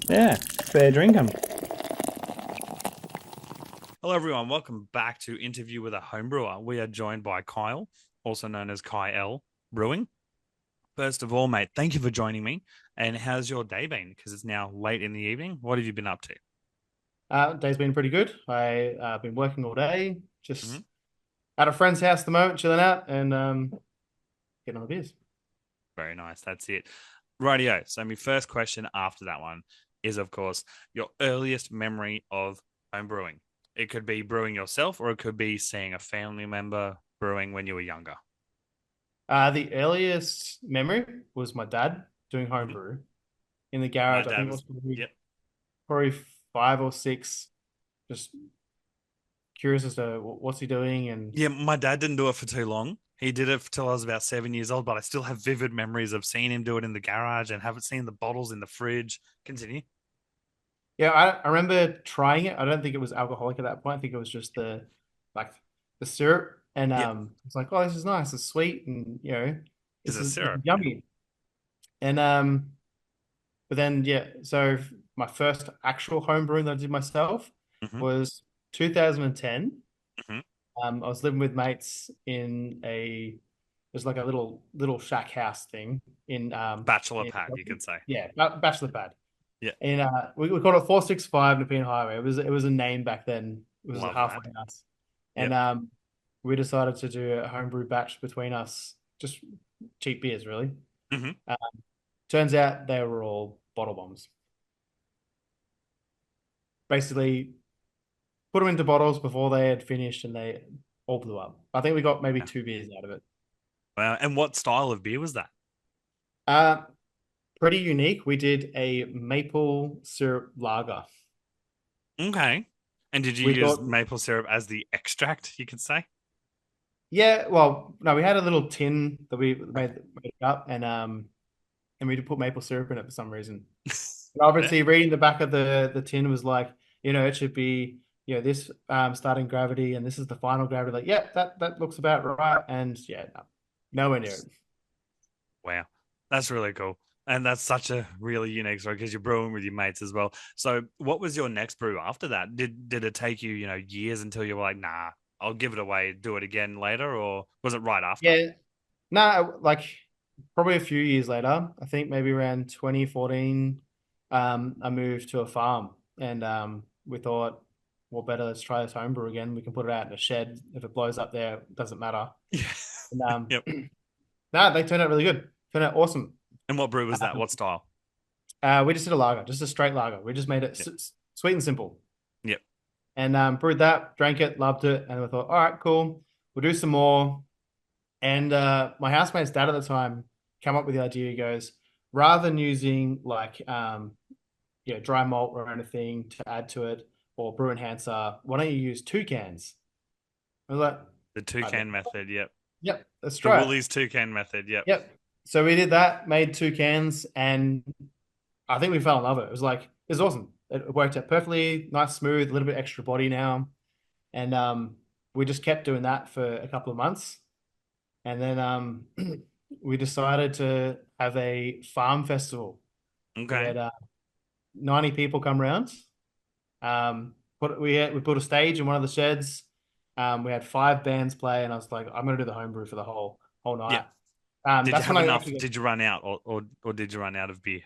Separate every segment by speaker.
Speaker 1: Yeah, fair drinkum.
Speaker 2: Hello, everyone. Welcome back to Interview with a Homebrewer. We are joined by Kyle, also known as Kai L. Brewing. First of all, mate, thank you for joining me. And how's your day been? Because it's now late in the evening. What have you been up to?
Speaker 1: Day's been pretty good. I've been working all day,
Speaker 2: hmm
Speaker 1: just at a friend's house at the moment, chilling out and getting on the beers.
Speaker 2: Very nice. That's it. Rightio. So, my first question after that one is, of course, your earliest memory of home brewing. It could be brewing yourself, or it could be seeing a family member brewing when you were younger.
Speaker 1: The earliest memory was my dad doing
Speaker 2: Mhm.
Speaker 1: homebrew in the
Speaker 2: My
Speaker 1: garage. I
Speaker 2: dad
Speaker 1: think it
Speaker 2: was,
Speaker 1: was probably,
Speaker 2: yep.
Speaker 1: probably five or six. Just curious as to what's he doing, and
Speaker 2: Yeah, my dad didn't do it for too long. He did it till I was about 7 years old, but I still have vivid memories of seeing him do it in the garage and haven't seen the bottles in the fridge. Continue.
Speaker 1: yeah, I remember trying it. I don't think it was alcoholic at that point. I think it was just the like the syrup, and
Speaker 2: Yep.
Speaker 1: it's like, oh, this is nice. It's sweet, and
Speaker 2: Is it
Speaker 1: this is
Speaker 2: syrup? Yeah.
Speaker 1: yummy. And but then yeah, so my first actual home brewing that I did myself
Speaker 2: hmm
Speaker 1: was 2010.
Speaker 2: hmm
Speaker 1: I was living with mates in there's like a little shack house thing
Speaker 2: Bachelor
Speaker 1: in
Speaker 2: pad, you could say.
Speaker 1: yeah, bachelor pad.
Speaker 2: Yeah.
Speaker 1: And we called it 465 Nepean Highway. It was a name back then. It was a
Speaker 2: Love that.
Speaker 1: halfway house. And
Speaker 2: Yep.
Speaker 1: we decided to do a homebrew batch between us, just cheap beers, really.
Speaker 2: hmm
Speaker 1: Uh, Turns out they were all bottle bombs. Basically, put them into bottles before they had finished and they all blew up. I think we got maybe
Speaker 2: Yeah.
Speaker 1: two beers out of it.
Speaker 2: Wow. And what style of beer was that?
Speaker 1: Uh, Pretty unique. We did a maple syrup lager.
Speaker 2: Okay. And did you
Speaker 1: We
Speaker 2: use
Speaker 1: thought,
Speaker 2: maple syrup as the extract, you could say?
Speaker 1: yeah, well, no, we had a little tin that we
Speaker 2: Okay.
Speaker 1: made it up, and we did put maple syrup in it for some reason. And
Speaker 2: Yeah.
Speaker 1: obviously, reading the back of the tin was like, it should be, this starting gravity, and this is the final gravity. Like, yeah, that looks about right. And yeah, no, nowhere near it.
Speaker 2: Wow. That's really cool. And that's such a really unique story because you're brewing with your mates as well. So what was your next brew after that? Did it take you, years until you were like, nah, I'll give it away, do it again later, or was it right after?
Speaker 1: Yeah, no, like probably a few years later, I think maybe around 2014, I moved to a farm, and we thought, well, better let's try this homebrew again. We can put it out in a shed. If it blows up there, it doesn't matter.
Speaker 2: Yeah.
Speaker 1: And
Speaker 2: Yep.
Speaker 1: no, they turned out really good. Turned out awesome.
Speaker 2: And what brew was that? What style?
Speaker 1: We just did a lager, just a straight lager. We just made it
Speaker 2: Yep.
Speaker 1: sweet and simple.
Speaker 2: Yep.
Speaker 1: And brewed that, drank it, loved it, and we thought, all right, cool. We'll do some more. And my housemate's dad at the time came up with the idea. He goes, rather than using like dry malt or anything to add to it or brew enhancer, why don't you use two cans? I was like,
Speaker 2: The
Speaker 1: I bet.
Speaker 2: toucan method. Yep.
Speaker 1: Yep, let's
Speaker 2: The
Speaker 1: try it.
Speaker 2: Woolies toucan method. Yep.
Speaker 1: Yep. So we did that, made two cans, and I think we fell in love with it. It was like it was awesome. It worked out perfectly, nice, smooth, a little bit extra body now, and we just kept doing that for a couple of months. And then we decided to have a farm festival. We
Speaker 2: Okay.
Speaker 1: had 90 people come around. We put a stage in one of the sheds. We had five bands play, and I was like, I'm gonna do the homebrew for the whole
Speaker 2: Yep.
Speaker 1: night.
Speaker 2: Did you
Speaker 1: That's when
Speaker 2: have
Speaker 1: I
Speaker 2: enough?
Speaker 1: actually
Speaker 2: Did you run out, or did you run out of beer?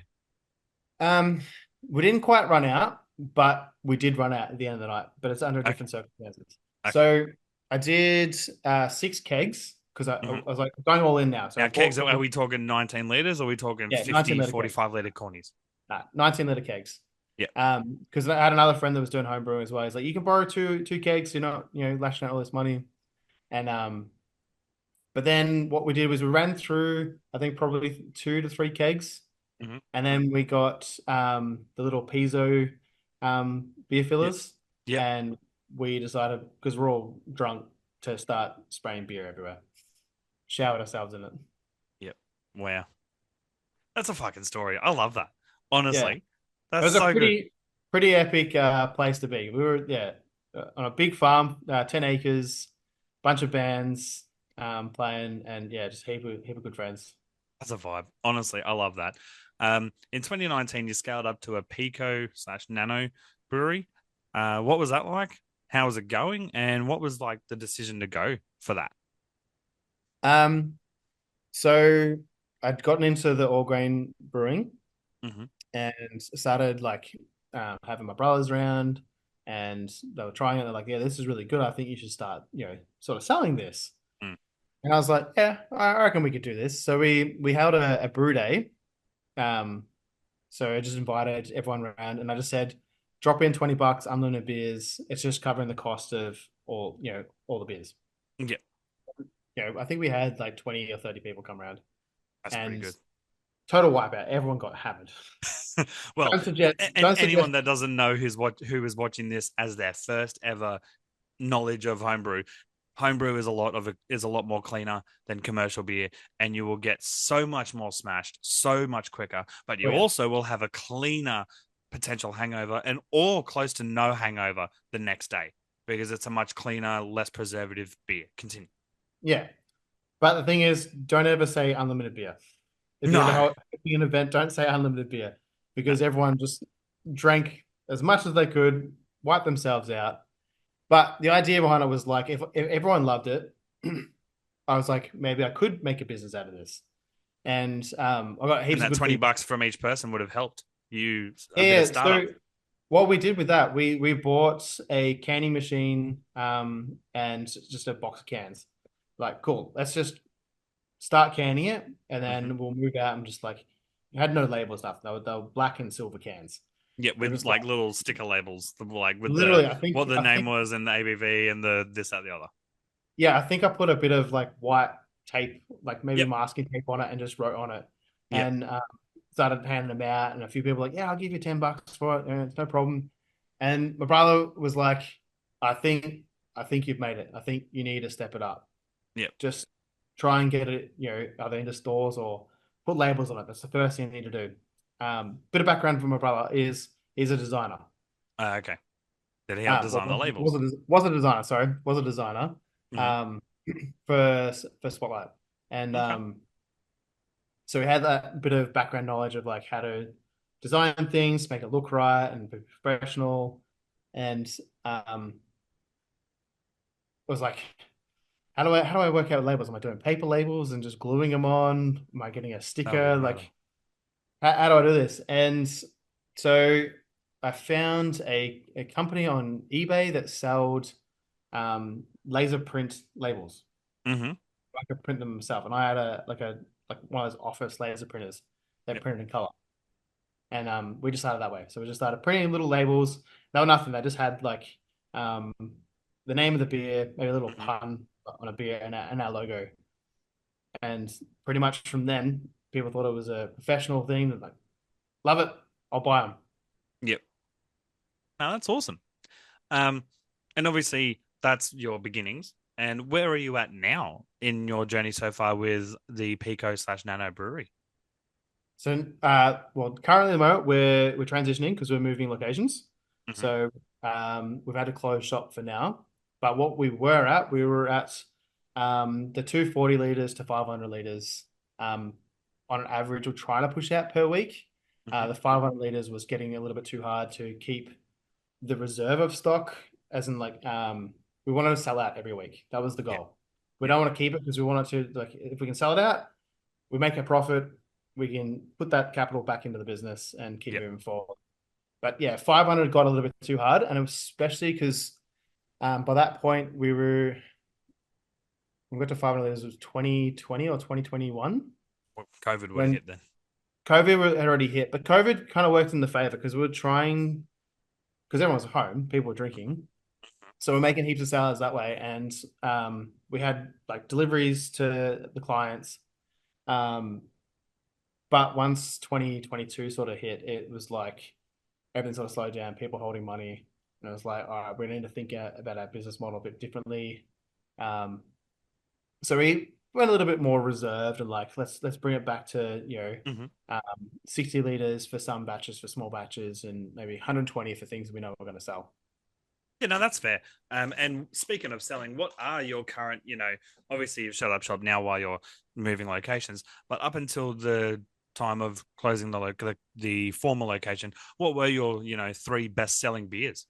Speaker 1: um we didn't quite run out, but we did run out at the end of the night. But it's under
Speaker 2: Okay.
Speaker 1: different circumstances.
Speaker 2: Okay.
Speaker 1: So I did six kegs because I
Speaker 2: hmm
Speaker 1: was like going all in now. So I
Speaker 2: Now, kegs,
Speaker 1: bought
Speaker 2: are
Speaker 1: probably
Speaker 2: we talking 19 liters or are we talking
Speaker 1: yeah 19
Speaker 2: 50,
Speaker 1: liter kegs.
Speaker 2: 45 liter cornies?
Speaker 1: 19-liter kegs.
Speaker 2: Yeah.
Speaker 1: Because I had another friend that was doing home brewing as well. He's like, you can borrow two kegs, you're not, lashing out all this money. And but then what we did was we ran through, I think probably 2 to 3 kegs,
Speaker 2: hmm
Speaker 1: and then we got the little piezo beer
Speaker 2: Yep.
Speaker 1: fillers,
Speaker 2: Yep.
Speaker 1: and we decided because we're all drunk to start spraying beer everywhere, showered ourselves in it.
Speaker 2: Yep. Wow. That's a fucking story. I love that.
Speaker 1: Yeah,
Speaker 2: Honestly,
Speaker 1: it
Speaker 2: that's
Speaker 1: was a
Speaker 2: so good.
Speaker 1: pretty epic place to be. We were on a big farm, 10 acres, bunch of bands playing, and yeah, just heap of good friends.
Speaker 2: That's a vibe. Honestly, I love that. In 2019, you scaled up to a pico slash nano brewery. What was that like? How was it going? And what was like the decision to go for that?
Speaker 1: Um, so I'd gotten into the all grain brewing
Speaker 2: Mm-hmm.
Speaker 1: and started like having my brothers around, and they were trying it. They're like, "Yeah, this is really good. I think you should start, sort of selling this."
Speaker 2: Mm.
Speaker 1: And I was like, "Yeah, I reckon we could do this." So we held a brew day. Um, so I just invited everyone around, and I just said, "Drop in $20, unlimited beers. It's just covering the cost of all the beers."
Speaker 2: Yeah,
Speaker 1: I think we had like 20 or 30 people come around,
Speaker 2: that's pretty
Speaker 1: and
Speaker 2: good.
Speaker 1: total wipeout. Everyone got hammered.
Speaker 2: Well,
Speaker 1: Don't suggest.
Speaker 2: and
Speaker 1: Don't suggest.
Speaker 2: anyone that doesn't know who is watching this as their first ever knowledge of homebrew, homebrew is a lot more cleaner than commercial beer, and you will get so much more smashed, so much quicker. But
Speaker 1: Oh
Speaker 2: you
Speaker 1: yeah,
Speaker 2: also will have a cleaner potential hangover and or close to no hangover the next day because it's a much cleaner, less preservative beer. Continue.
Speaker 1: yeah. But the thing is, don't ever say unlimited beer. If you're
Speaker 2: No,
Speaker 1: hosting an event, don't say unlimited beer
Speaker 2: no.
Speaker 1: because everyone just drank as much as they could, wiped themselves out. But the idea behind it was like, if everyone loved it, I was like, maybe I could make a business out of this. And I got
Speaker 2: And
Speaker 1: heaps of
Speaker 2: that
Speaker 1: good
Speaker 2: 20
Speaker 1: feedback.
Speaker 2: bucks from each person would have helped you a bit of
Speaker 1: Yeah.
Speaker 2: startup.
Speaker 1: So what we did with that, we bought a canning machine and just a box of cans. Like, cool. Let's just start canning it, and
Speaker 2: Hmm.
Speaker 1: then we'll move out and just like it had no label stuff. They were black and silver cans.
Speaker 2: Yeah,
Speaker 1: And
Speaker 2: with
Speaker 1: just like
Speaker 2: like little sticker labels, like with the
Speaker 1: literally, I think
Speaker 2: what the
Speaker 1: I
Speaker 2: name
Speaker 1: think
Speaker 2: was and the ABV and the this, that, the other.
Speaker 1: yeah, I think I put a bit of like white tape, like maybe
Speaker 2: Yep.
Speaker 1: masking tape on it, and just wrote on it,
Speaker 2: Yep.
Speaker 1: and started handing them out. And a few people were like, yeah, I'll give you $10 for it. It's no problem. And my brother was like, I think I think you've made it. I think you need to step it up.
Speaker 2: Yep.
Speaker 1: Just try and get it, either into stores or put labels on it. That's the first thing you need to do. Bit of background from my brother is he's a designer.
Speaker 2: Okay. Did he help design the labels?
Speaker 1: Was a designer. Sorry, was a designer.
Speaker 2: Hmm.
Speaker 1: Um, for Spotlight, and
Speaker 2: Okay.
Speaker 1: so we had that bit of background knowledge of like how to design things, make it look right and be professional, and was like, how do I work out labels? Am I doing paper labels and just gluing them on? Am I getting a
Speaker 2: Oh
Speaker 1: sticker?
Speaker 2: no.
Speaker 1: Like, how do I do this? And so I found a company on eBay that sold laser print labels.
Speaker 2: Hmm.
Speaker 1: I could print them myself, and I had a one of those office laser printers that
Speaker 2: Yep.
Speaker 1: printed in color, and we just started that way. So we just started printing little labels. They were nothing. They just had like um, the name of the beer, maybe a little
Speaker 2: Hmm.
Speaker 1: pun on a beer, and our logo. And pretty much from then, people thought it was a professional thing. They're like, love it, I'll buy them.
Speaker 2: Yep. No, that's awesome. Um, and obviously that's your beginnings. And where are you at now in your journey so far with the Pico slash Nano Brewery?
Speaker 1: So, well, currently at the moment we're transitioning because we're moving locations.
Speaker 2: Hmm.
Speaker 1: So, we've had to close shop for now. But what we were at the 240 liters to 500 liters um, on an average. We're trying to push out per week.
Speaker 2: Hmm.
Speaker 1: The 500 liters was getting a little bit too hard to keep the reserve of stock, as in like we wanted to sell out every week. That was the
Speaker 2: Yep.
Speaker 1: goal. We
Speaker 2: Yep.
Speaker 1: don't want to keep it because we wanted to like if we can sell it out, we make a profit, we can put that capital back into the business and keep
Speaker 2: Yep.
Speaker 1: moving forward. But yeah, 500 got a little bit too hard, and especially because by that point we got to 500 liters, it was 2020 or 2021
Speaker 2: Well, COVID would have
Speaker 1: when
Speaker 2: hit then.
Speaker 1: COVID had already hit. But COVID kind of worked in the favor because we were trying because everyone was at home, people were drinking. So we're making heaps of salads that way, and we had like deliveries to the clients. Um, but once 2022 sort of hit, it was like everything sort of slowed down. People holding money, and it was like, all right, we need to think about our business model a bit differently. Um, so we went a little bit more reserved and like let's bring it back to 60 liters for some batches for small batches, and maybe 120 for things we know we're going to sell.
Speaker 2: Yeah, no, that's fair. And speaking of selling, what are your current, obviously you've shut up shop now while you're moving locations, but up until the time of closing the former location, what were your, three best selling beers?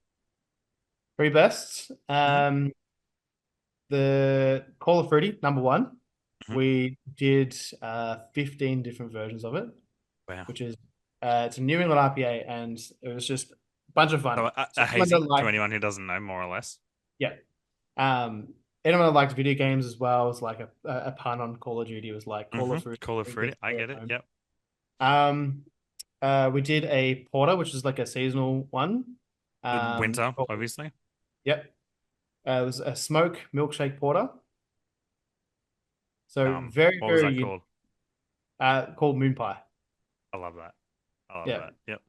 Speaker 1: Three bests.
Speaker 2: Hmm.
Speaker 1: The Call of Fruity, number one.
Speaker 2: Hmm.
Speaker 1: We did 15 different versions of it,
Speaker 2: Wow.
Speaker 1: which is it's a New England IPA, and it was just a bunch of
Speaker 2: So
Speaker 1: fun. So
Speaker 2: a
Speaker 1: anyone that
Speaker 2: hazy to
Speaker 1: liked,
Speaker 2: anyone who doesn't know, more or less.
Speaker 1: yeah, anyone that liked video games as well, was like a pun on Call of Duty, was like Call
Speaker 2: Hmm.
Speaker 1: of Fruity,
Speaker 2: Call of
Speaker 1: drink it,
Speaker 2: Fruity. I
Speaker 1: stay at
Speaker 2: get it.
Speaker 1: home.
Speaker 2: Yep.
Speaker 1: Um, we did a porter, which is like a seasonal one.
Speaker 2: Winter,
Speaker 1: Called,
Speaker 2: obviously.
Speaker 1: yep, it was a smoke milkshake porter. So very,
Speaker 2: What was
Speaker 1: very
Speaker 2: that called?
Speaker 1: called Moon Pie.
Speaker 2: I love that. I love
Speaker 1: Yeah.
Speaker 2: that. Yep.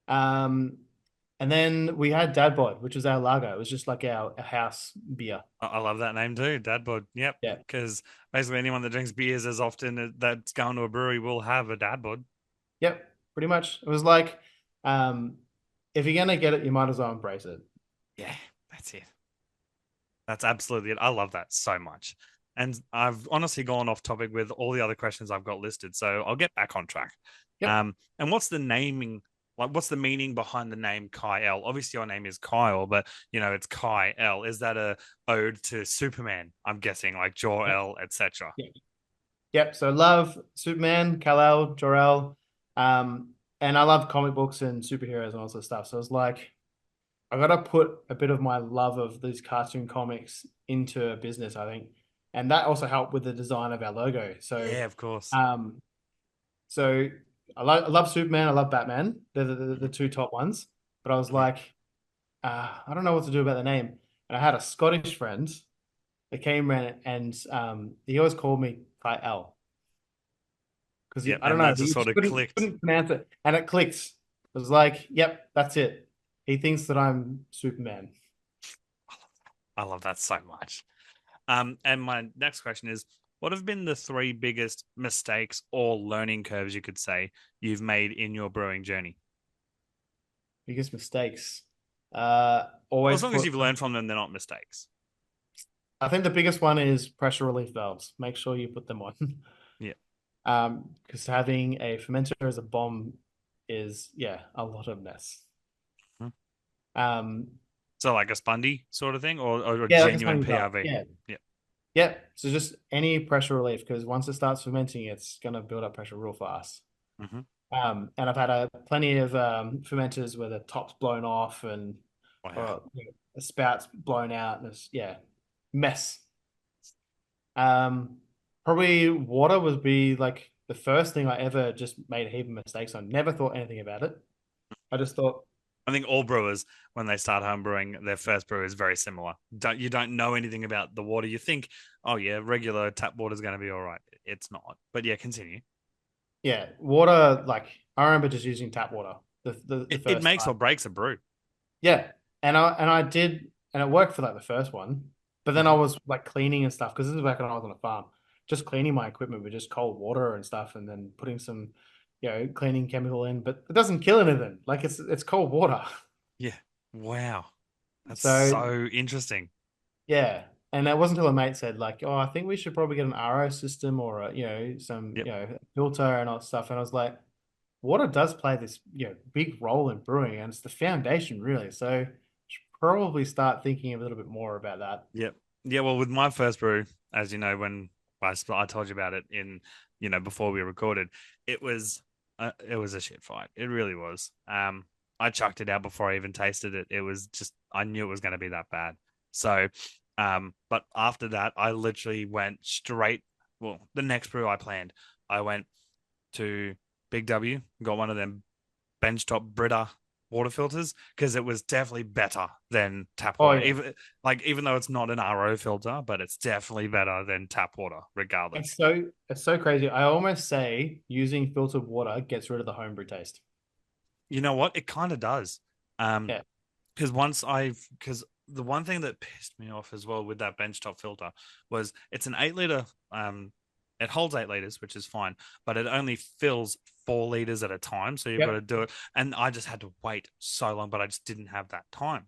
Speaker 1: Um, and then we had Dad Bod, which was our lager. It was just like our house beer.
Speaker 2: I love that name too, Dad Bod. Yep.
Speaker 1: Yeah.
Speaker 2: Because basically anyone that drinks beers as often that's going to a brewery will have a Dad Bod.
Speaker 1: Yep. Pretty much. It was like, um, if you're gonna get it, you might as well embrace it.
Speaker 2: Yeah, that's it. That's absolutely it. I love that so much. And I've honestly gone off topic with all the other questions I've got listed. So I'll get back on track.
Speaker 1: Yep.
Speaker 2: And what's the naming? Like, what's the meaning behind the name Kai L? Obviously, your name is Kyle, but it's Kai L. Is that a ode to Superman? I'm guessing, like Jor
Speaker 1: Yep.
Speaker 2: El, etc.
Speaker 1: Yep. Yep. So love Superman, Kal-El, Jor-El, and I love comic books and superheroes and all sorts of stuff. So it's like I gotta put a bit of my love of these cartoon comics into a business, I think. And that also helped with the design of our logo. So
Speaker 2: Yeah, of course.
Speaker 1: um so I love Superman, I love Batman. They're the
Speaker 2: Mhm.
Speaker 1: two top ones. But I was
Speaker 2: Mhm.
Speaker 1: like, I don't know what to do about the name. And I had a Scottish friend that came around and he always called me Kai L. Because
Speaker 2: Yeah,
Speaker 1: I don't
Speaker 2: and
Speaker 1: know,
Speaker 2: that just
Speaker 1: he
Speaker 2: sort
Speaker 1: just
Speaker 2: of clicked.
Speaker 1: couldn't pronounce it. And it clicks. It was like, yep, that's it. He thinks that I'm Superman.
Speaker 2: I love that so much. And my next question is, what have been the three biggest mistakes or learning curves you could say you've made in your brewing journey?
Speaker 1: Biggest mistakes.
Speaker 2: Well, as
Speaker 1: Always
Speaker 2: long as
Speaker 1: put.
Speaker 2: you've learned from them, they're not mistakes.
Speaker 1: I think the biggest one is pressure relief valves. Make sure you put them on.
Speaker 2: Yeah.
Speaker 1: Because having a fermenter as a bomb is, yeah, a lot of mess.
Speaker 2: Hmm.
Speaker 1: Um,
Speaker 2: So like a spundy sort of thing, or a
Speaker 1: yeah, like a
Speaker 2: genuine
Speaker 1: spinning valve.
Speaker 2: PRV.
Speaker 1: Yeah,
Speaker 2: Yeah.
Speaker 1: yeah. So just any pressure relief, because once it starts fermenting, it's gonna build up pressure real fast.
Speaker 2: Hmm.
Speaker 1: And I've had plenty of fermenters where the top's blown off and
Speaker 2: Wow.
Speaker 1: or the spout's blown out, and it's yeah, mess. Um, Probably water would be like the first thing I ever just made a heap of mistakes on. Never thought anything about it. I just thought,
Speaker 2: I think all brewers, when they start home brewing, their first brew is very similar. You don't know anything about the water. You think, oh yeah, regular tap water is going to be all right. It's not. But yeah, continue.
Speaker 1: yeah, water. Like I remember just using tap water the
Speaker 2: It
Speaker 1: first
Speaker 2: makes
Speaker 1: time.
Speaker 2: or breaks a brew.
Speaker 1: Yeah, and I did, and it worked for like the first one. But then I
Speaker 2: Hmm.
Speaker 1: was like cleaning and stuff because this is back when I was on a farm, just cleaning my equipment with just cold water and stuff, and then putting some, cleaning chemical in. But it doesn't kill anything. Like it's cold water.
Speaker 2: Yeah. Wow. That's
Speaker 1: So
Speaker 2: so interesting.
Speaker 1: yeah, and it wasn't until a mate said like, "Oh, I think we should probably get an RO system or some
Speaker 2: Yep.
Speaker 1: filter and all that stuff." And I was like, water does play this big role in brewing, and it's the foundation really. So should probably start thinking a little bit more about that.
Speaker 2: Yep. Yeah. Well, with my first brew, as you know, when I told you about it in, before we recorded, it was a shit fight. It really was. I chucked it out before I even tasted it. It was just I knew it was going to be that bad. So, but after that, I literally went straight. Well, the next brew I planned, I went to Big W, got one of them benchtop Brita water filters because it was definitely better than tap
Speaker 1: Oh
Speaker 2: water.
Speaker 1: yeah,
Speaker 2: Even though it's not an RO filter, but it's definitely better than tap water,
Speaker 1: it's
Speaker 2: regardless.
Speaker 1: so it's so crazy. I almost say using filtered water gets rid of the homebrew taste.
Speaker 2: You know what? It kind of does. Um,
Speaker 1: Yeah,
Speaker 2: because the one thing that pissed me off as well with that benchtop filter was it's an 8 liter. It holds 8 liters, which is fine, but it only fills 4 liters at a time. So you've got to
Speaker 1: yep,
Speaker 2: do it, and I just had to wait so long, but I just didn't have that time.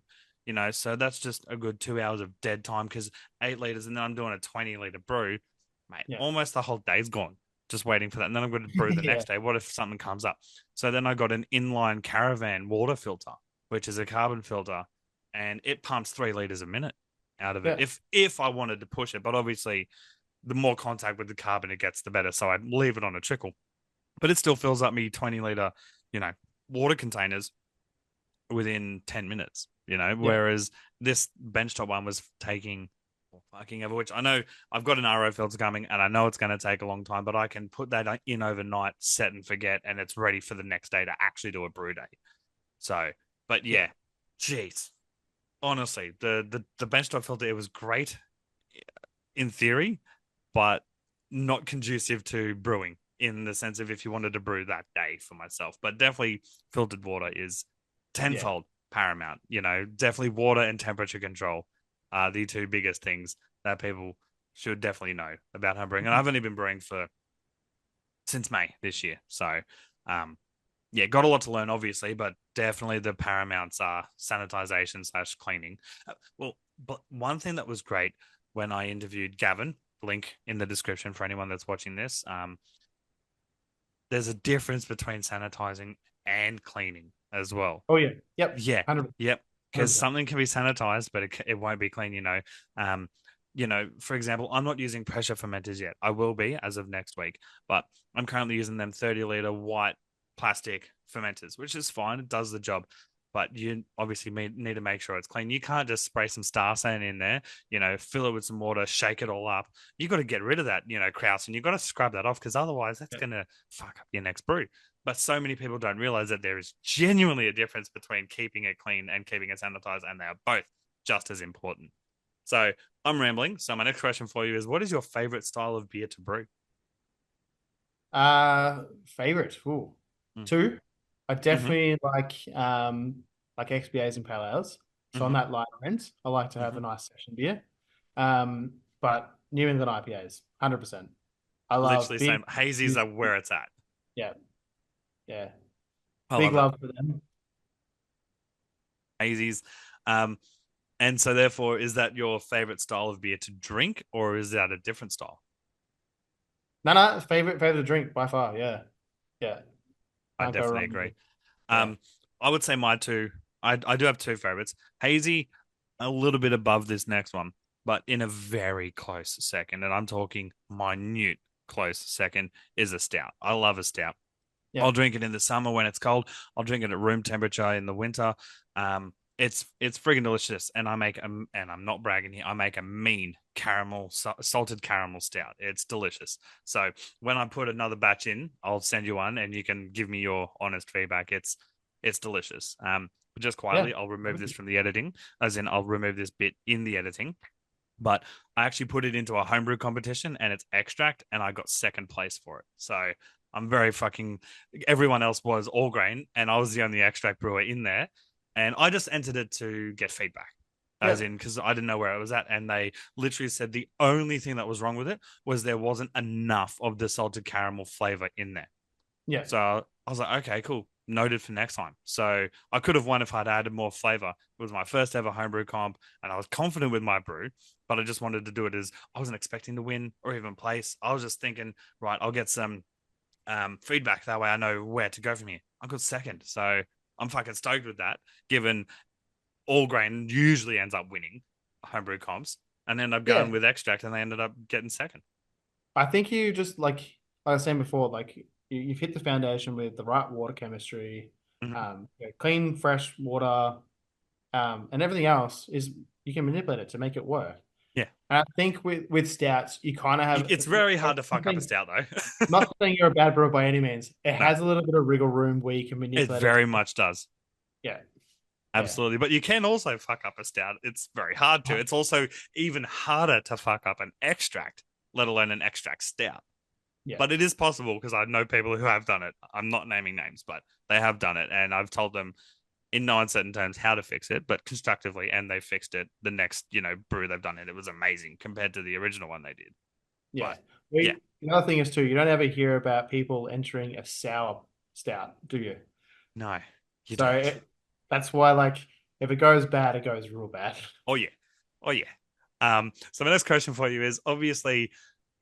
Speaker 2: So that's just a good 2 hours of dead time because 8 liters, and then I'm doing a 20-liter brew, mate.
Speaker 1: yeah.
Speaker 2: Almost the whole day's gone. just waiting for that. And then I'm going to brew the
Speaker 1: Yeah.
Speaker 2: next day. What if something comes up? So then I got an inline caravan water filter, which is a carbon filter, and it pumps 3 liters a minute out of it.
Speaker 1: Yeah.
Speaker 2: If I wanted to push it, but obviously the more contact with the carbon it gets, the better. So I leave it on a trickle, but it still fills up me 20 liter, you know, water containers within 10 minutes,
Speaker 1: Yeah.
Speaker 2: whereas this benchtop one was taking fucking ever, which I know I've got an RO filter coming and I know it's going to take a long time, but I can put that in overnight, set and forget, and it's ready for the next day to actually do a brew day. So, but
Speaker 1: Yeah.
Speaker 2: yeah, jeez, honestly, the benchtop filter, it was great in theory, but not conducive to brewing in the sense of if you wanted to brew that day for myself. But definitely filtered water is
Speaker 1: Yeah.
Speaker 2: tenfold paramount. Definitely water and temperature control are the two biggest things that people should definitely know about home brewing. And I've only been brewing for since May this year. So yeah, got a lot to learn, obviously, but definitely the paramounts are sanitization/cleaning. Well, but one thing that was great when I interviewed Gavin, link in the description for anyone that's watching this. There's a difference between sanitizing and cleaning as well.
Speaker 1: Oh yeah. Yep.
Speaker 2: Yeah,
Speaker 1: 100%.
Speaker 2: yep. Because
Speaker 1: 100%.
Speaker 2: something can be sanitized, but it won't be clean. Um, for example, I'm not using pressure fermenters yet. I will be as of next week, but I'm currently using them 30-liter white plastic fermenters, which is fine. It does the job, but you obviously need to make sure it's clean. You can't just spray some star sand in there, fill it with some water, shake it all up. You got to get rid of that, Kraus, and you got to scrub that off because otherwise that's
Speaker 1: Yeah.
Speaker 2: going to fuck up your next brew. But so many people don't realize that there is genuinely a difference between keeping it clean and keeping it sanitized, and they are both just as important. So I'm rambling. So my next question for you is, what is your favorite style of beer to brew?
Speaker 1: Favorite. Ooh.
Speaker 2: Mm.
Speaker 1: Two. I
Speaker 2: Mm-hmm.
Speaker 1: definitely like XBAs and pale ales. So on
Speaker 2: Mm-hmm.
Speaker 1: that lighter end, I like to have
Speaker 2: Mm-hmm.
Speaker 1: a nice session beer. But New England IPAs, 100%. I love
Speaker 2: Literally
Speaker 1: big.
Speaker 2: same. Hazies are where it's at.
Speaker 1: Yeah, yeah.
Speaker 2: I
Speaker 1: Big
Speaker 2: love it.
Speaker 1: love for them.
Speaker 2: Hazies. Um, and so therefore, is that your favorite style of beer to drink, or is that a different style?
Speaker 1: No, no, favorite drink by far. Yeah, yeah.
Speaker 2: I
Speaker 1: Can't go
Speaker 2: definitely
Speaker 1: wrong with
Speaker 2: agree.
Speaker 1: it. Yeah,
Speaker 2: Um, I would say my two. I do have two favorites. Hazy, a little bit above this next one, but in a very close second, and I'm talking minute close second, is a stout. I love a stout.
Speaker 1: yeah,
Speaker 2: I'll drink it in the summer when it's cold. I'll drink it at room temperature in the winter. It's friggin' delicious, and and I'm not bragging here. I make a mean caramel salted caramel stout. It's delicious. So when I put another batch in, I'll send you one, and you can give me your honest feedback. It's delicious. But just
Speaker 1: yeah.
Speaker 2: quietly, I'll remove this from the editing, as in I'll remove this bit in the editing. But I actually put it into a homebrew competition and it's extract, and I got second place for it. So I'm very fucking. Everyone else was all grain, and I was the only extract brewer in there. And I just entered it to get feedback, as
Speaker 1: Yeah,
Speaker 2: in because I didn't know where it was at, and they literally said the only thing that was wrong with it was there wasn't enough of the salted caramel flavor in there.
Speaker 1: yeah,
Speaker 2: So I was like, okay, cool. Noted for next time. So I could have won if I'd added more flavor. It was my first ever homebrew comp, and I was confident with my brew, but I just wanted to do it as I wasn't expecting to win or even place. I was just thinking, right, I'll get some feedback. That way I know where to go from here. I got second. So I'm fucking stoked with that, given all grain usually ends up winning homebrew comps. And then I've
Speaker 1: yeah.
Speaker 2: gone with extract and they ended up getting second.
Speaker 1: I think you just like I was saying before, like you've hit the foundation with the right water chemistry,
Speaker 2: Mm-hmm.
Speaker 1: clean, fresh water, and everything else is you can manipulate it to make it work.
Speaker 2: Yeah.
Speaker 1: And I think with stouts, you kind of have
Speaker 2: It's very hard to fuck up a stout, though.
Speaker 1: not saying you're a bad brewer by any means. It
Speaker 2: No.
Speaker 1: has a little bit of wriggle room where you can
Speaker 2: It
Speaker 1: manipulate it.
Speaker 2: very much does.
Speaker 1: Yeah, yeah,
Speaker 2: Absolutely. But you can also fuck up a stout. It's very hard to. It's also even harder to fuck up an extract, let alone an extract stout.
Speaker 1: yeah,
Speaker 2: But it is possible because I know people who have done it. I'm not naming names, but they have done it. And I've told them in no uncertain terms how to fix it, but constructively. And they fixed it the next, brew they've done it. It was amazing compared to the original one they did.
Speaker 1: yeah.
Speaker 2: But yeah,
Speaker 1: The other thing is too, you don't ever hear about people entering a sour stout, do you?
Speaker 2: no, you
Speaker 1: So
Speaker 2: don't.
Speaker 1: that's why, like, if it goes bad, it goes real bad.
Speaker 2: Oh, yeah. Oh, yeah. So my next question for you is obviously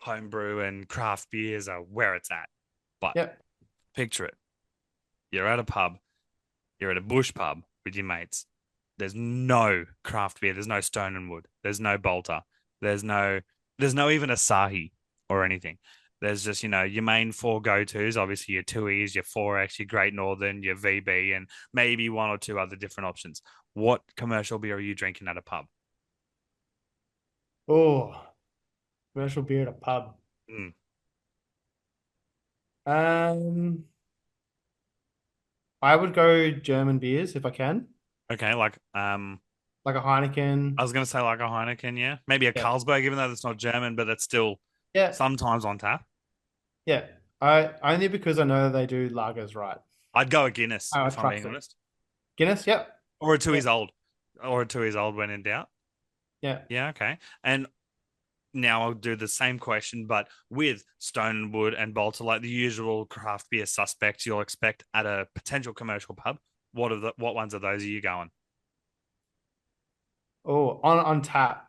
Speaker 2: homebrew and craft beers are where it's at. But
Speaker 1: Yep.
Speaker 2: picture it. You're at a pub, you're at a bush pub with your mates. There's no craft beer, there's no Stone and Wood, there's no Bolter, there's no there's no even Asahi or anything. There's just, your main four go-tos, obviously your 2Es, your 4X, your Great Northern, your VB, and maybe one or two other different options. What commercial beer are you drinking at a pub?
Speaker 1: Oh, commercial beer at a pub.
Speaker 2: Mm.
Speaker 1: Um, I would go German beers if I can,
Speaker 2: Okay,
Speaker 1: like a Heineken.
Speaker 2: I was gonna say like a Heineken, yeah. Maybe a
Speaker 1: Yeah.
Speaker 2: Carlsberg, even though that's not German, but that's still
Speaker 1: Yeah.
Speaker 2: sometimes on tap.
Speaker 1: Yeah. I only because I know they do lagers right.
Speaker 2: I'd go a Guinness
Speaker 1: I
Speaker 2: if I'm
Speaker 1: trust
Speaker 2: being
Speaker 1: it.
Speaker 2: honest.
Speaker 1: Guinness, yep.
Speaker 2: Or a two
Speaker 1: Yeah.
Speaker 2: years old. Or a 2 years old when in doubt.
Speaker 1: Yeah.
Speaker 2: Yeah, okay. And now I'll do the same question, but with Stone and Wood and Bolter, like the usual craft beer suspects you'll expect at a potential commercial pub. What ones of those are you going?
Speaker 1: Oh, on tap.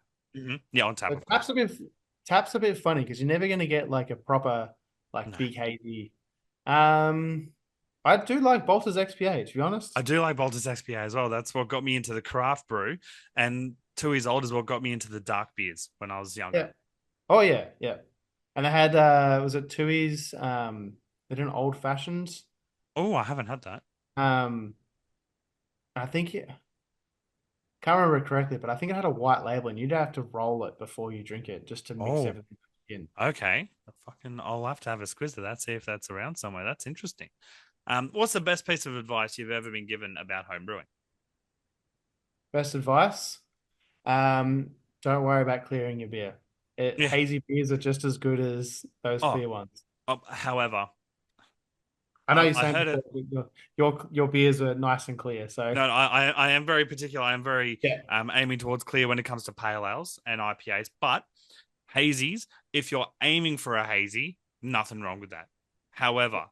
Speaker 2: Yeah, on tap,
Speaker 1: But
Speaker 2: of course.
Speaker 1: tap's a bit funny because you're never gonna get like a proper like
Speaker 2: No.
Speaker 1: big hazy. Um, I do like Bolter's XPA, to be
Speaker 2: I
Speaker 1: honest.
Speaker 2: do like Bolter's XPA as well. That's what got me into the craft brew. And 2 years old is what got me into the dark beers when I was younger.
Speaker 1: Yeah. Oh yeah, yeah. And I had was it Tui's they're doing old fashions.
Speaker 2: Oh, I haven't had that.
Speaker 1: Um I think can't remember correctly, but I think it had a white label and you'd have to roll it before you drink it just to mix
Speaker 2: Oh,
Speaker 1: everything in.
Speaker 2: okay. I'll have to have a squiz of that, see if that's around somewhere. That's interesting. What's the best piece of advice you've ever been given about home brewing?
Speaker 1: Best advice, um, don't worry about clearing your beer.
Speaker 2: Yeah.
Speaker 1: Hazy beers are just as good as those
Speaker 2: Oh,
Speaker 1: clear ones.
Speaker 2: however,
Speaker 1: I know you're
Speaker 2: I
Speaker 1: saying
Speaker 2: heard
Speaker 1: before
Speaker 2: it.
Speaker 1: your beers are nice and clear, so
Speaker 2: No, I am very particular. I am very
Speaker 1: yeah,
Speaker 2: aiming towards clear when it comes to pale ales and IPAs. But hazies, if you're aiming for a hazy, nothing wrong with that. However,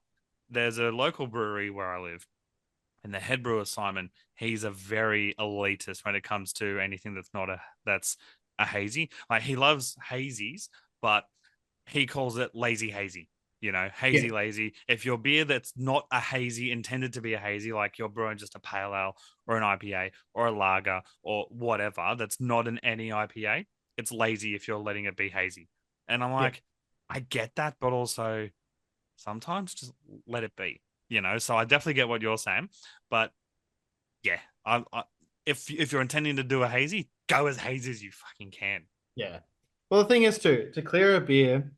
Speaker 2: there's a local brewery where I live, and the head brewer Simon, he's a very elitist when it comes to anything that's a hazy. Like he loves hazies, but he calls it lazy hazy.
Speaker 1: yeah,
Speaker 2: Hazy lazy. If your beer that's not a hazy intended to be a hazy, like you're brewing just a pale ale or an IPA or a lager or whatever, that's not an any IPA, it's lazy if you're letting it be hazy. And I'm
Speaker 1: yeah,
Speaker 2: like, I get that, but also sometimes just let it be. So I definitely get what you're saying, but yeah, if you're intending to do a hazy, go as hazy as you fucking can.
Speaker 1: yeah. Well, the thing is too, to clear a beer,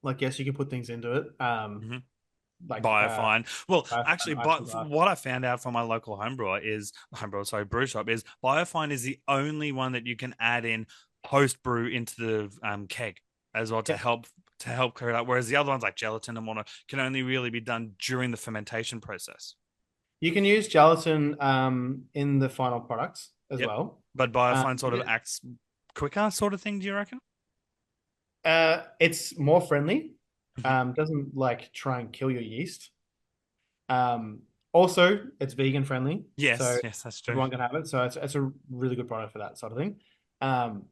Speaker 1: like yes, you can put things into it,
Speaker 2: Mhm.
Speaker 1: like
Speaker 2: Biofine. Well, actually,
Speaker 1: ice
Speaker 2: but
Speaker 1: sugar.
Speaker 2: what I found out from my local brew shop is Biofine is the only one that you can add in post brew into the keg as well to
Speaker 1: Yeah,
Speaker 2: help clear it up. Whereas the other ones like gelatin and whatnot can only really be done during the fermentation process.
Speaker 1: you can use gelatin in the final products as
Speaker 2: Yep.
Speaker 1: well.
Speaker 2: But Biofine sort of
Speaker 1: Yeah,
Speaker 2: acts quicker, sort of thing. Do you reckon?
Speaker 1: it's more friendly.
Speaker 2: Mhm.
Speaker 1: Doesn't like try and kill your yeast. Also, it's vegan friendly, so
Speaker 2: Yes, yes, that's true.
Speaker 1: everyone can have it. So it's a really good product for that sort of thing. Um,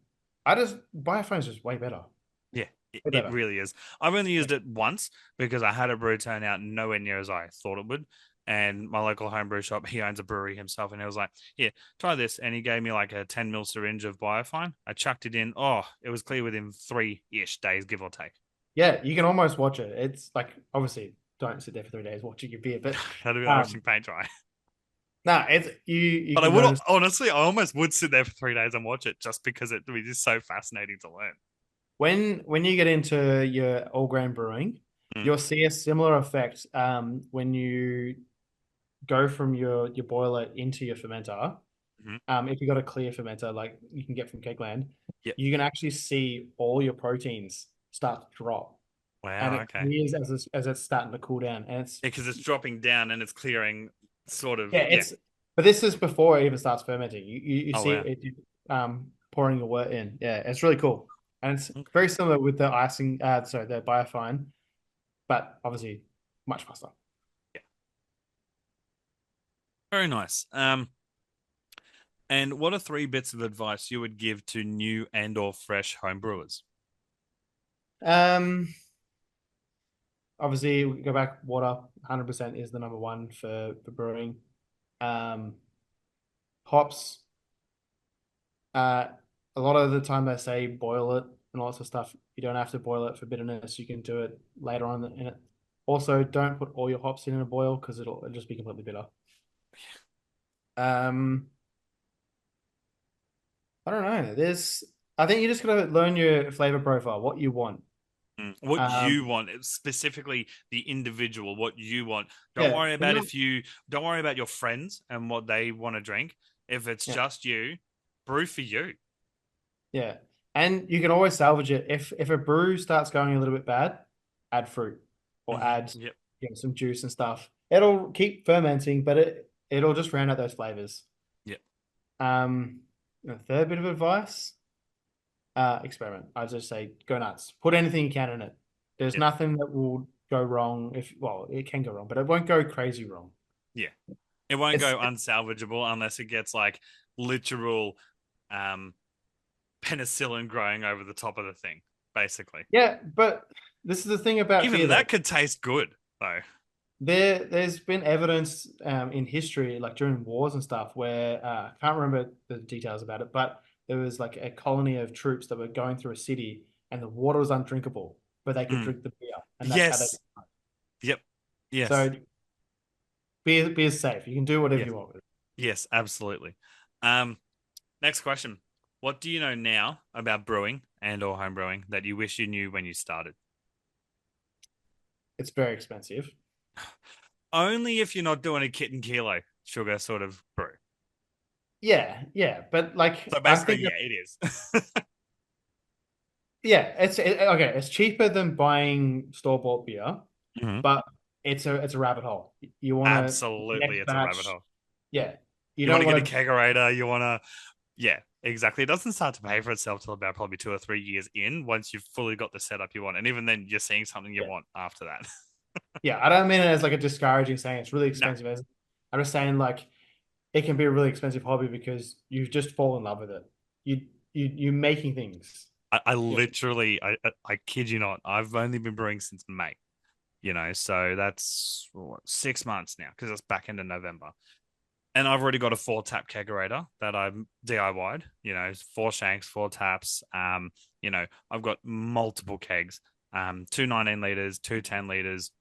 Speaker 1: I just Biophone's just way better,
Speaker 2: Yeah, it,
Speaker 1: way
Speaker 2: it
Speaker 1: better.
Speaker 2: really is. I've only
Speaker 1: Like,
Speaker 2: used it once because I had a brew turn out nowhere near as I thought it would. And my local homebrew shop, he owns a brewery himself, and he was like, "Here, try this." And he gave me like a 10 ml syringe of Biofine. I chucked it in. Oh, it was clear within 3-ish days, give or take.
Speaker 1: yeah, you can almost watch it. It's like obviously don't sit there for 3 days watching your beer, but
Speaker 2: That'd be like
Speaker 1: um,
Speaker 2: watching paint dry.
Speaker 1: no, it's you
Speaker 2: But I
Speaker 1: can
Speaker 2: would
Speaker 1: notice
Speaker 2: honestly, I almost would sit there for 3 days and watch it just because it was just so fascinating to learn.
Speaker 1: when you get into your all grain brewing,
Speaker 2: Mm,
Speaker 1: you'll see a similar effect when you go from your boiler into your fermenter.
Speaker 2: mhm.
Speaker 1: If you got a clear fermenter like you can get from Kegland,
Speaker 2: Yep.
Speaker 1: you can actually see all your proteins start to drop, and
Speaker 2: Wow.
Speaker 1: it
Speaker 2: Okay.
Speaker 1: clears as it's starting to cool down. And it's
Speaker 2: Because it's dropping down and it's clearing, sort of.
Speaker 1: yeah,
Speaker 2: Yeah.
Speaker 1: it's but this is before it even starts fermenting. You
Speaker 2: Oh
Speaker 1: see
Speaker 2: wow.
Speaker 1: it pouring your wort in. Yeah, it's really cool, and it's
Speaker 2: Okay.
Speaker 1: very similar with the icing. Sorry, the biofine, but obviously much faster.
Speaker 2: Yeah. Very nice. And what are 3 bits of advice you would give to new and or fresh home brewers?
Speaker 1: Um, Obviously, we go back. Water, 100% is the number one for brewing. Um, Hops. Uh, a lot of the time they say boil it and lots of stuff. You don't have to boil it for bitterness. You can do it later on in it. Also, don't put all your hops in a boil because it'll just be completely bitter. Um, I don't know. I think you just gotta learn your flavor profile, what you want.
Speaker 2: What you
Speaker 1: Um,
Speaker 2: want, specifically the individual, what you want. Don't
Speaker 1: yeah,
Speaker 2: worry
Speaker 1: and
Speaker 2: about if you don't worry about your friends and what they want to drink. If it's
Speaker 1: yeah,
Speaker 2: just you, brew for you.
Speaker 1: yeah, and you can always salvage it if a brew starts going a little bit bad, add fruit or add
Speaker 2: Yep.
Speaker 1: some juice and stuff. It'll keep fermenting, but it'll just round out those flavors.
Speaker 2: Yep.
Speaker 1: A third bit of advice: experiment. I'd just say go nuts. Put anything you can in it. There's
Speaker 2: Yep.
Speaker 1: nothing that will go wrong if well, it can go wrong, but it won't go crazy wrong.
Speaker 2: Yeah. It won't
Speaker 1: It's
Speaker 2: go unsalvageable unless it gets like literal um penicillin growing over the top of the thing, basically.
Speaker 1: yeah, but this is the thing about beer
Speaker 2: Even
Speaker 1: though.
Speaker 2: that could taste good, though.
Speaker 1: There's been evidence in history, like during wars and stuff, where I can't remember the details about it, but there was like a colony of troops that were going through a city, and the water was undrinkable, but they could
Speaker 2: Mm.
Speaker 1: drink the beer, and that's how they.
Speaker 2: Yes. Yep. Yes.
Speaker 1: So beer's safe. You can do whatever
Speaker 2: Yes.
Speaker 1: you want with it.
Speaker 2: Yes, absolutely. Um, Next question. What do you know now about brewing and or home brewing that you wish you knew when you started?
Speaker 1: It's very expensive.
Speaker 2: Only if you're not doing a kit and kilo sugar sort of brew.
Speaker 1: Yeah, yeah, but like
Speaker 2: So
Speaker 1: I
Speaker 2: basically,
Speaker 1: think
Speaker 2: yeah,
Speaker 1: that,
Speaker 2: it is.
Speaker 1: yeah, okay. It's cheaper than buying store-bought beer,
Speaker 2: Mhm.
Speaker 1: but it's a rabbit hole. You want to
Speaker 2: Absolutely,
Speaker 1: next
Speaker 2: it's a rabbit
Speaker 1: batch.
Speaker 2: hole.
Speaker 1: Yeah, you
Speaker 2: You want
Speaker 1: don't
Speaker 2: to get a
Speaker 1: want to.
Speaker 2: kegerator. You want to, yeah, exactly. It doesn't start to pay for itself till about probably 2 or 3 years in once you've fully got the setup you want. And even then, you're seeing something you
Speaker 1: Yeah,
Speaker 2: want after that.
Speaker 1: yeah. I don't mean it as like a discouraging saying it's really
Speaker 2: No,
Speaker 1: expensive. I'm just saying like it can be a really expensive hobby because you just fall in love with it. You you're making things.
Speaker 2: I
Speaker 1: Yeah,
Speaker 2: literally, I kid you not, I've only been brewing since May. So that's what, 6 months now because it's back into November. And I've already got a 4 tap kegerator that I've DIY'd, 4 shanks, 4 taps. I've got multiple kegs, two 19 liters, two 10 liters,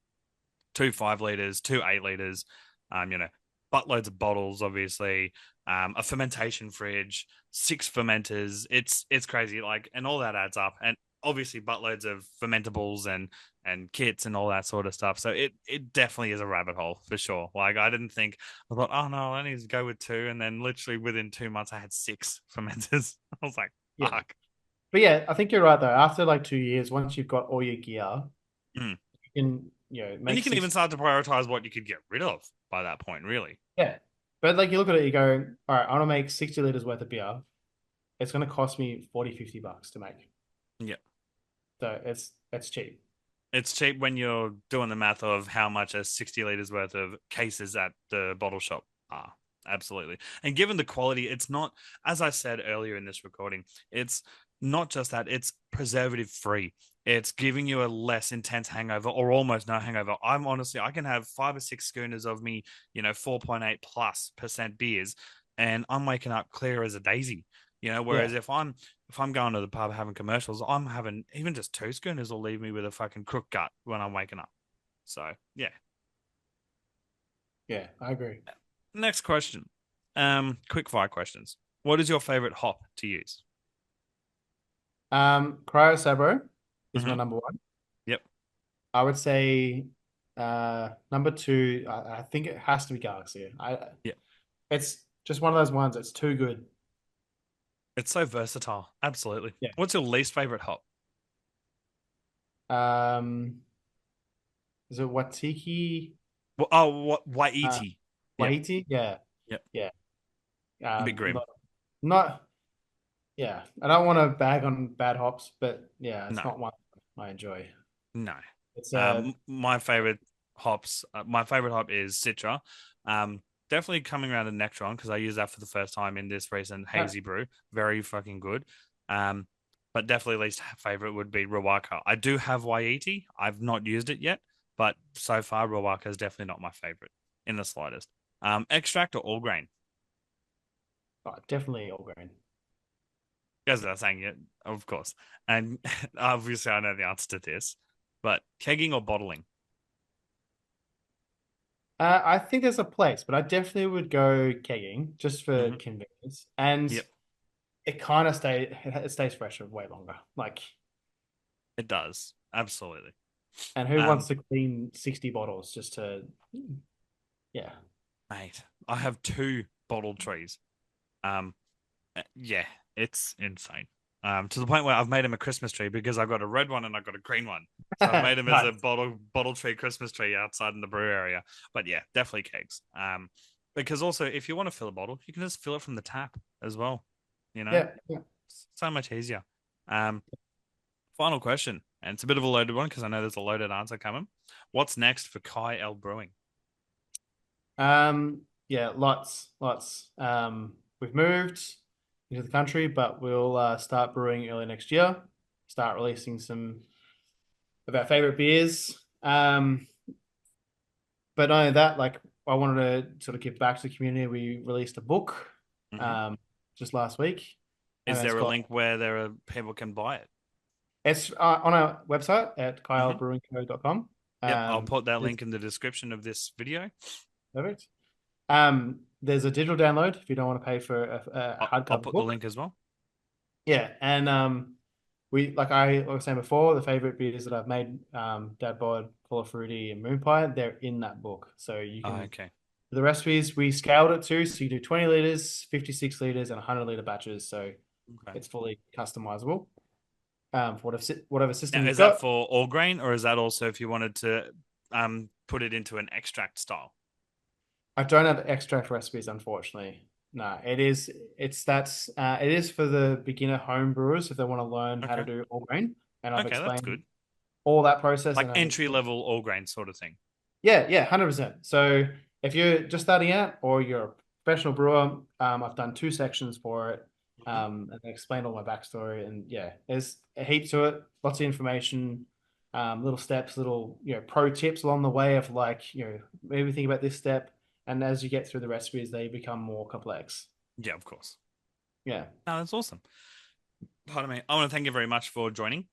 Speaker 2: two 5 liters, two 8 liters, um, you know, buttloads of bottles, obviously, a fermentation fridge, 6 fermenters. It's crazy, like, and all that adds up, and obviously buttloads of fermentables and kits and all that sort of stuff. So it definitely is a rabbit hole for sure. Like I didn't think I thought, oh no, I need to go with two, and then literally within 2 months I had 6 fermenters. I was like,
Speaker 1: yeah.
Speaker 2: fuck.
Speaker 1: But yeah, I think you're right though. After like 2 years, once you've got all your gear,
Speaker 2: Mm.
Speaker 1: you can
Speaker 2: And
Speaker 1: make
Speaker 2: you can even
Speaker 1: six.
Speaker 2: start to prioritize what you could get rid of by that point, really.
Speaker 1: Yeah, but like you look at it, you go, all right, I want to make 60 liters worth of beer. It's going to cost me 40-50 bucks to make.
Speaker 2: Yeah.
Speaker 1: So it's cheap.
Speaker 2: It's cheap when you're doing the math of how much a 60 liters worth of cases at the bottle shop are. Absolutely. And given the quality, it's not, as I said earlier in this recording, it's not just that, it's preservative free. It's giving you a less intense hangover or almost no hangover. I can have 5 or 6 schooners of me, 4.8 plus percent beers, and I'm waking up clear as a daisy.
Speaker 1: Yeah,
Speaker 2: Whereas if I'm going to the pub having commercials, I'm having even just 2 schooners will leave me with a fucking crook gut when I'm waking up. So yeah.
Speaker 1: yeah, I agree.
Speaker 2: Next question. Quick fire questions. What is your favorite hop to use?
Speaker 1: Cryo Sabro is my
Speaker 2: Mm-hmm.
Speaker 1: number one.
Speaker 2: Yep.
Speaker 1: I would say number two, I think it has to be Galaxy.
Speaker 2: Yep.
Speaker 1: It's just one of those ones that's too good.
Speaker 2: It's so versatile. Absolutely.
Speaker 1: Yeah.
Speaker 2: What's your least favorite hop?
Speaker 1: Um, is it Watiki?
Speaker 2: Well, oh, what
Speaker 1: Uh,
Speaker 2: Waiti? Yep.
Speaker 1: Wahiti? Yeah,
Speaker 2: Yep.
Speaker 1: yeah.
Speaker 2: Big grim.
Speaker 1: Not, yeah. I don't want to bag on bad hops, but yeah, it's
Speaker 2: No.
Speaker 1: not one I enjoy.
Speaker 2: No.
Speaker 1: It's
Speaker 2: My favorite hops. My favorite hop is Citra. Definitely coming around to Nectron because I used that for the first time in this recent
Speaker 1: uh,
Speaker 2: hazy brew. Very fucking good. Um, but definitely least favorite would be Rawaka. I do have Waiti. I've not used it yet, but so far Rawaka is definitely not my favorite in the slightest. Extract or all grain?
Speaker 1: Oh, definitely all grain.
Speaker 2: Goes without saying it, of course. And obviously, I know the answer to this, but kegging or bottling?
Speaker 1: I think there's a place, but I definitely would go kegging just for
Speaker 2: Hmm.
Speaker 1: convenience. And
Speaker 2: Yep,
Speaker 1: it stays fresh for way longer. Like,
Speaker 2: it does. Absolutely.
Speaker 1: and who wants
Speaker 2: Um,
Speaker 1: to clean 60 bottles just to, yeah.
Speaker 2: Mate, I have two bottled trees. Um, yeah, it's insane. To the point where I've made him a Christmas tree because I've got a red one and I've got a green one. So I've made him as a
Speaker 1: Nice.
Speaker 2: bottle tree Christmas tree outside in the brew area. But yeah, definitely kegs. Because also if you want to fill a bottle, you can just fill it from the tap as well. You know,
Speaker 1: Yeah. Yeah.
Speaker 2: so much easier. Um, Final question, and it's a bit of a loaded one because I know there's a loaded answer coming. What's next for Kai L Brewing?
Speaker 1: Yeah, lots. We've moved into the country, but we'll start brewing early next year. Start releasing some of our favorite beers. But not only that, like I wanted to sort of give back to the community. We released a book
Speaker 2: Hmm.
Speaker 1: um, just last week,
Speaker 2: Is
Speaker 1: and it's
Speaker 2: there a
Speaker 1: got
Speaker 2: link where people can buy it?
Speaker 1: it's on our website at
Speaker 2: Hmm.
Speaker 1: kylebrewingco.com.
Speaker 2: Yep, I'll
Speaker 1: Um,
Speaker 2: put that
Speaker 1: it's
Speaker 2: link in the description of this video.
Speaker 1: perfect. There's a digital download if you don't want to pay for a
Speaker 2: I'll
Speaker 1: hardcover
Speaker 2: put the
Speaker 1: book.
Speaker 2: link as well.
Speaker 1: Yeah, and we like I was saying before, the favorite beers that I've made, Dad Bod, Full of Fruity, and Moon Pie, they're in that book. So you
Speaker 2: Oh,
Speaker 1: can
Speaker 2: okay.
Speaker 1: the recipes we scaled it to, so you do 20 liters, 56 liters, and 100-liter batches. So
Speaker 2: Okay.
Speaker 1: it's fully customizable for whatever
Speaker 2: Now,
Speaker 1: system you've
Speaker 2: is that
Speaker 1: got.
Speaker 2: for all grain, or is that also if you wanted to put it into an extract style?
Speaker 1: I don't have extract recipes, unfortunately. No, it is for the beginner home brewers if they want to learn how to
Speaker 2: Okay.
Speaker 1: do all grain, and I've
Speaker 2: Okay, that's
Speaker 1: explained
Speaker 2: good.
Speaker 1: all that process
Speaker 2: Like
Speaker 1: in a
Speaker 2: entry level all grain sort of thing.
Speaker 1: yeah, 100%. So if you're just starting out or you're a professional brewer, I've done two sections for it,
Speaker 2: Hmm.
Speaker 1: and I explained all my backstory. And yeah, there's a heap to it, lots of information, little steps, little pro tips along the way of like maybe think about this step, and as you get through the recipes, they become more complex.
Speaker 2: Yeah, of course.
Speaker 1: Yeah.
Speaker 2: No, that's awesome. Pardon me. I want to thank you very much for joining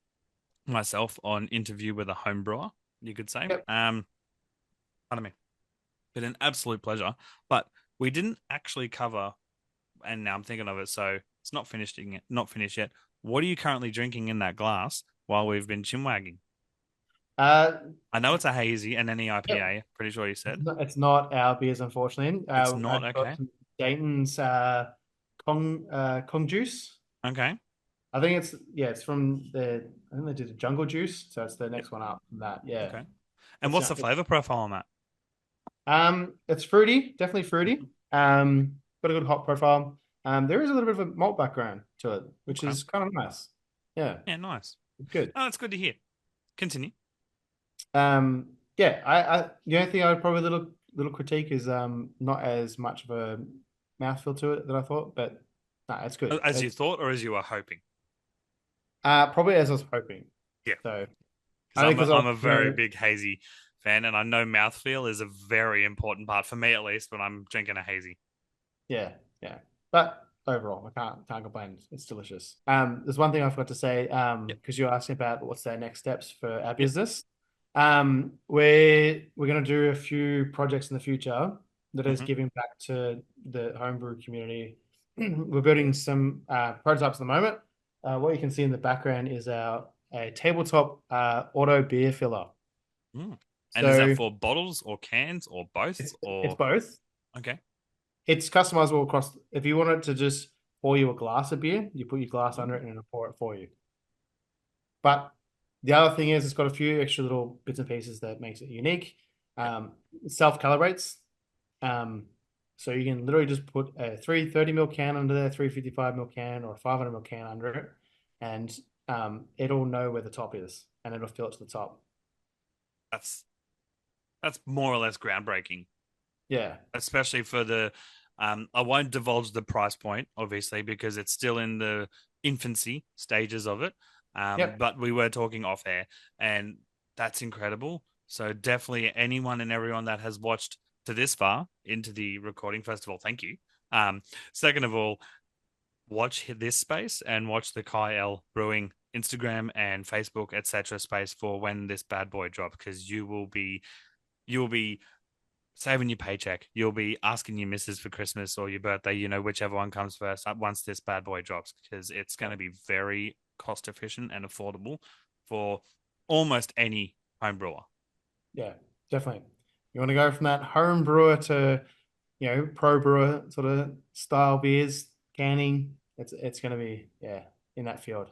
Speaker 2: myself on interview with a home brewer, you could say.
Speaker 1: Yep.
Speaker 2: Pardon me. Been an absolute pleasure. But we didn't actually cover, and now I'm thinking of it, so it's not finished yet. What are you currently drinking in that glass while we've been chinwagging?
Speaker 1: Uh,
Speaker 2: I know it's a hazy and an
Speaker 1: yep.
Speaker 2: EIPA, pretty sure you said.
Speaker 1: It's not our beers, unfortunately.
Speaker 2: It's
Speaker 1: I
Speaker 2: not
Speaker 1: got
Speaker 2: okay.
Speaker 1: some Dayton's Kong juice.
Speaker 2: Okay.
Speaker 1: I think it's from I think they did a jungle juice, so it's the
Speaker 2: Yep.
Speaker 1: next one up from that. Yeah,
Speaker 2: Okay. And
Speaker 1: it's
Speaker 2: what's the flavor profile on that?
Speaker 1: it's fruity, definitely fruity.
Speaker 2: Mhm.
Speaker 1: Got a good hop profile. There is a little bit of a malt background to it, which
Speaker 2: Okay.
Speaker 1: is kind of nice. Yeah,
Speaker 2: Yeah, nice.
Speaker 1: good.
Speaker 2: Oh, that's good to hear. Continue.
Speaker 1: Yeah, I the only thing I would probably little critique is not as much of a mouthfeel to it that I thought, but no, it's good.
Speaker 2: As you
Speaker 1: It's
Speaker 2: thought or as you were hoping?
Speaker 1: probably as I was hoping.
Speaker 2: Yeah.
Speaker 1: So
Speaker 2: Because
Speaker 1: I think because I
Speaker 2: I'm a very big hazy fan, and I know mouthfeel is a very important part for me at least when I'm drinking a hazy.
Speaker 1: yeah, yeah. But overall, I can't complain. It's delicious. There's one thing I forgot to say,
Speaker 2: Yep.
Speaker 1: because you asked me about what's our next steps for our
Speaker 2: Yep.
Speaker 1: business. We're gonna do a few projects in the future that is
Speaker 2: Hmm.
Speaker 1: giving back to the homebrew community. We're building some prototypes at the moment. What you can see in the background is our a tabletop auto beer filler.
Speaker 2: Mm. And is that
Speaker 1: So
Speaker 2: for bottles or cans or both?
Speaker 1: it's
Speaker 2: Or
Speaker 1: both.
Speaker 2: okay.
Speaker 1: It's customizable across. If you wanted to just pour you a glass of beer, you put your glass under
Speaker 2: Mm.
Speaker 1: it and it'll pour it for you. But the other thing is, it's got a few extra little bits and pieces that makes it unique.
Speaker 2: Yep.
Speaker 1: It self-calibrates. Um, so you can literally just put a 330 ml can under there, 355 ml can, or a 500 ml can under it, and it'll know where the top is, and it'll fill it to the top.
Speaker 2: That's that's more or less groundbreaking,
Speaker 1: Yeah,
Speaker 2: especially for the. I won't divulge the price point, obviously, because it's still in the infancy stages of it.
Speaker 1: Yep.
Speaker 2: But we were talking off air, and that's incredible. So definitely anyone and everyone that has watched to this far into the recording, first of all, thank you. Second of all, watch this space and watch the Kai L Brewing Instagram and Facebook, etc. space for when this bad boy drops, because you will be saving your paycheck. You'll be asking your missus for Christmas or your birthday, whichever one comes first, once this bad boy drops, because it's going to be very cost efficient and affordable for almost any home brewer.
Speaker 1: Yeah, definitely. You want to go from that home brewer to, pro brewer sort of style beers, canning. It's going to be, yeah, in that field.